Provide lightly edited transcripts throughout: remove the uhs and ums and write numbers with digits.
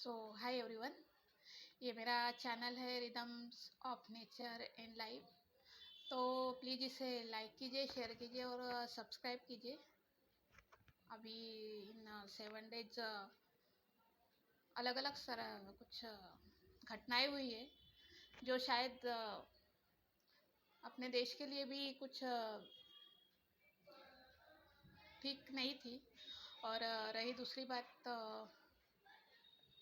Hi everyone. ये मेरा channel है rhythms of nature and life. तो प्लीज़ इसे लाइक कीजिए, शेयर कीजिए और सब्सक्राइब कीजिए। अभी इन 7 डेज अलग अलग कुछ घटनाएं हुई है जो शायद अपने देश के लिए भी कुछ ठीक नहीं थी। और रही दूसरी बात,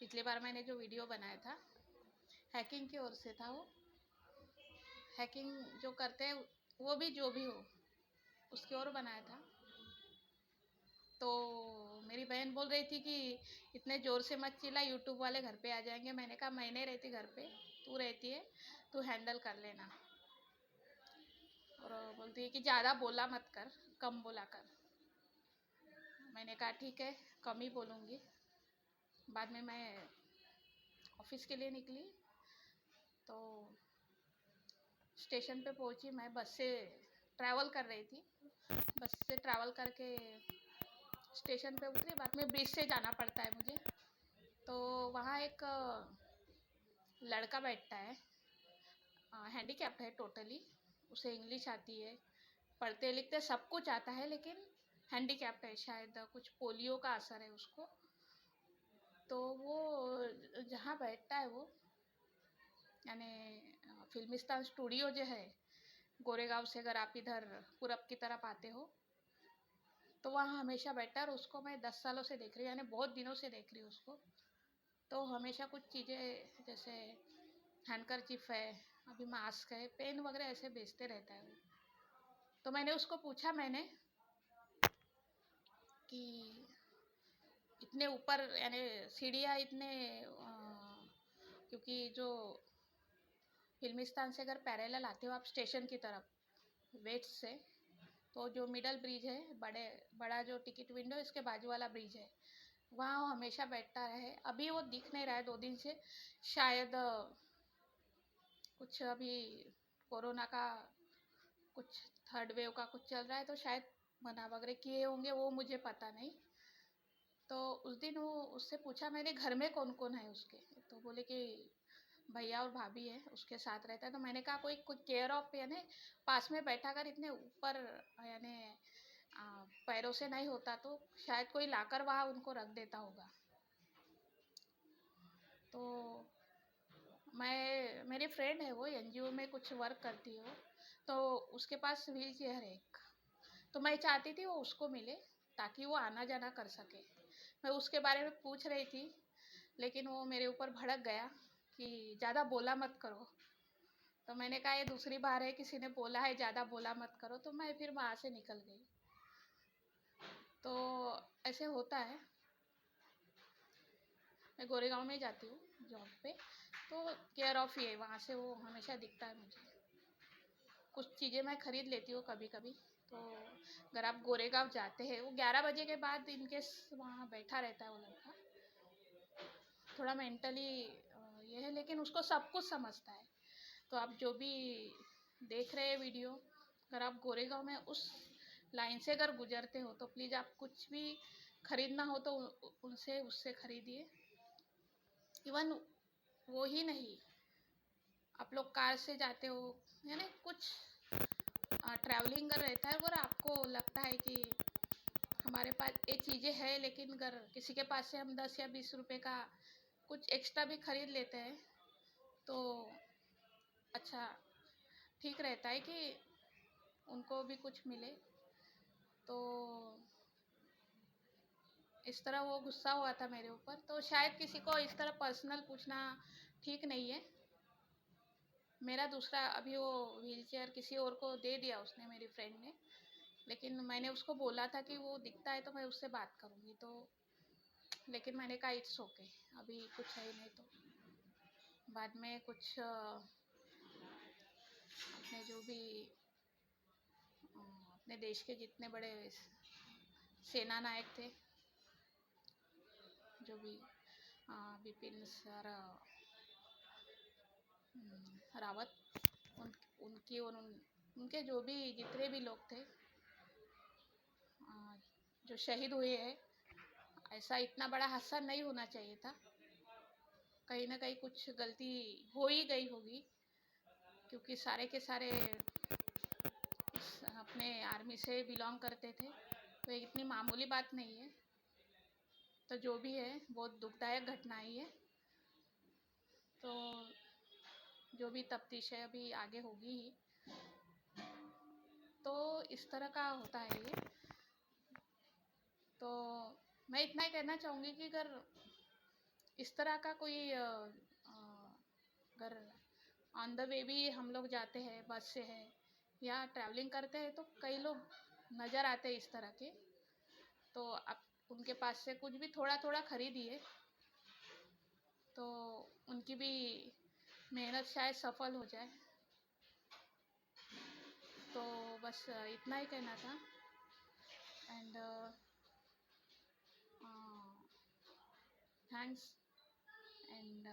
पिछली बार मैंने जो वीडियो बनाया था हैकिंग की ओर से था। वो हैकिंग जो करते हैं वो भी जो भी हो उसकी ओर बनाया था। तो मेरी बहन बोल रही थी कि इतने ज़ोर से मत चिल्ला, यूट्यूब वाले घर पे आ जाएंगे। मैंने कहा मैं नहीं रहती घर पे, तू रहती है, तू हैंडल कर लेना। और बोलती है कि ज़्यादा बोला मत कर, कम बोला कर। मैंने कहा ठीक है, कम ही बोलूँगी। बाद में मैं ऑफिस के लिए निकली तो स्टेशन पे पहुंची। मैं बस से ट्रैवल कर रही थी, बस से ट्रैवल करके स्टेशन पे उतरी। बाद में ब्रिज से जाना पड़ता है मुझे। तो वहाँ एक लड़का बैठता है, हैंडीकैप्ड है टोटली। उसे इंग्लिश आती है, पढ़ते लिखते सब कुछ आता है, लेकिन हैंडीकैप्ड है, शायद कुछ पोलियो का असर है उसको। तो वो जहाँ बैठता है वो, यानी फिल्मिस्तान स्टूडियो जो है गोरेगांव से, अगर आप इधर पूरब की तरफ आते हो तो वहाँ हमेशा बैठता है। और उसको मैं 10 सालों से देख रही हूँ, यानी बहुत दिनों से देख रही हूँ उसको। तो हमेशा कुछ चीज़ें जैसे हैंडकरचिफ है, अभी मास्क है, पेन वगैरह ऐसे बेचते रहता है वो। तो मैंने उसको पूछा कि इतने ऊपर, यानी सीढ़ियाँ इतने क्योंकि जो फिल्मिस्तान से अगर पैरेलल आते हो आप स्टेशन की तरफ वेट्स से, तो जो मिडल ब्रिज है, बड़ा जो टिकट विंडो इसके बाजू वाला ब्रिज है, वहाँ वो हमेशा बैठता रहे। अभी वो दिख नहीं रहा है 2 दिन से, शायद कुछ अभी कोरोना का कुछ थर्ड वेव का कुछ चल रहा है, तो शायद मना वगैरह किए होंगे, वो मुझे पता नहीं। तो उस दिन वो उससे पूछा मैंने घर में कौन कौन है उसके, तो बोले कि भैया और भाभी है, उसके साथ रहता है। तो मैंने कहा कोई कुछ केयर ऑफ, यानी पास में बैठा कर इतने ऊपर, यानी पैरों से नहीं होता तो शायद कोई लाकर वहाँ उनको रख देता होगा। तो मेरी फ्रेंड है, वो एनजीओ में कुछ वर्क करती है वो, तो उसके पास व्हील चेयर है एक। तो मैं चाहती थी वो उसको मिले ताकि वो आना जाना कर सके। मैं उसके बारे में पूछ रही थी, लेकिन वो मेरे ऊपर भड़क गया कि ज़्यादा बोला मत करो। तो मैंने कहा ये दूसरी बार है किसी ने बोला है ज़्यादा बोला मत करो, तो मैं फिर वहाँ से निकल गई। तो ऐसे होता है। मैं गोरेगांव में जाती हूँ जॉब पे, तो केयर ऑफ ही है, वहाँ से वो हमेशा दिखता है मुझे। कुछ चीज़ें मैं खरीद लेती हूँ कभी कभी। तो अगर आप गोरेगांव जाते हैं, वो 11 बजे के बाद इनकेस वहाँ बैठा रहता है वो लड़का। थोड़ा मेंटली ये है, लेकिन उसको सब कुछ समझता है। तो आप जो भी देख रहे हैं वीडियो, अगर आप गोरेगांव में उस लाइन से अगर गुजरते हो तो प्लीज़, आप कुछ भी खरीदना हो तो उनसे उससे खरीदिए। इवन वो ही नहीं, आप लोग कार से जाते हो, यानी कुछ ट्रैवलिंग कर रहता है, और आपको लगता है कि हमारे पास ये चीज़ें है, लेकिन अगर किसी के पास से हम 10 या 20 रुपए का कुछ एक्स्ट्रा भी खरीद लेते हैं तो अच्छा ठीक रहता है कि उनको भी कुछ मिले। तो इस तरह वो गुस्सा हुआ था मेरे ऊपर। तो शायद किसी को इस तरह पर्सनल पूछना ठीक नहीं है। मेरा दूसरा अभी वो व्हील चेयर किसी और को दे दिया उसने, मेरी फ्रेंड ने। लेकिन मैंने उसको बोला था कि वो दिखता है तो मैं उससे बात करूँगी, तो लेकिन मैंने कहा इट्स ओके, अभी कुछ है ही नहीं। तो बाद में कुछ अपने जो भी अपने देश के जितने बड़े सेना नायक थे, जो भी बिपिन सर रावत, उनकी और उनके जो भी जितने भी लोग थे जो शहीद हुए हैं, ऐसा इतना बड़ा हादसा नहीं होना चाहिए था। कहीं ना कहीं कुछ गलती हो ही गई होगी, क्योंकि सारे के सारे अपने आर्मी से बिलोंग करते थे, तो इतनी मामूली बात नहीं है। तो जो भी है बहुत दुखदायक घटना ही है। तो जो भी तफ्तीश है अभी आगे होगी ही। तो इस तरह का होता है ये। तो मैं इतना ही कहना चाहूँगी कि अगर इस तरह का कोई अगर ऑन द वे भी हम लोग जाते हैं, बस से है या ट्रैवलिंग करते हैं, तो कई लोग नज़र आते हैं इस तरह के। तो आप उनके पास से कुछ भी थोड़ा थोड़ा खरीदिए, तो उनकी भी मेहनत शायद सफल हो जाए। तो बस इतना ही कहना था। And thanks. एंड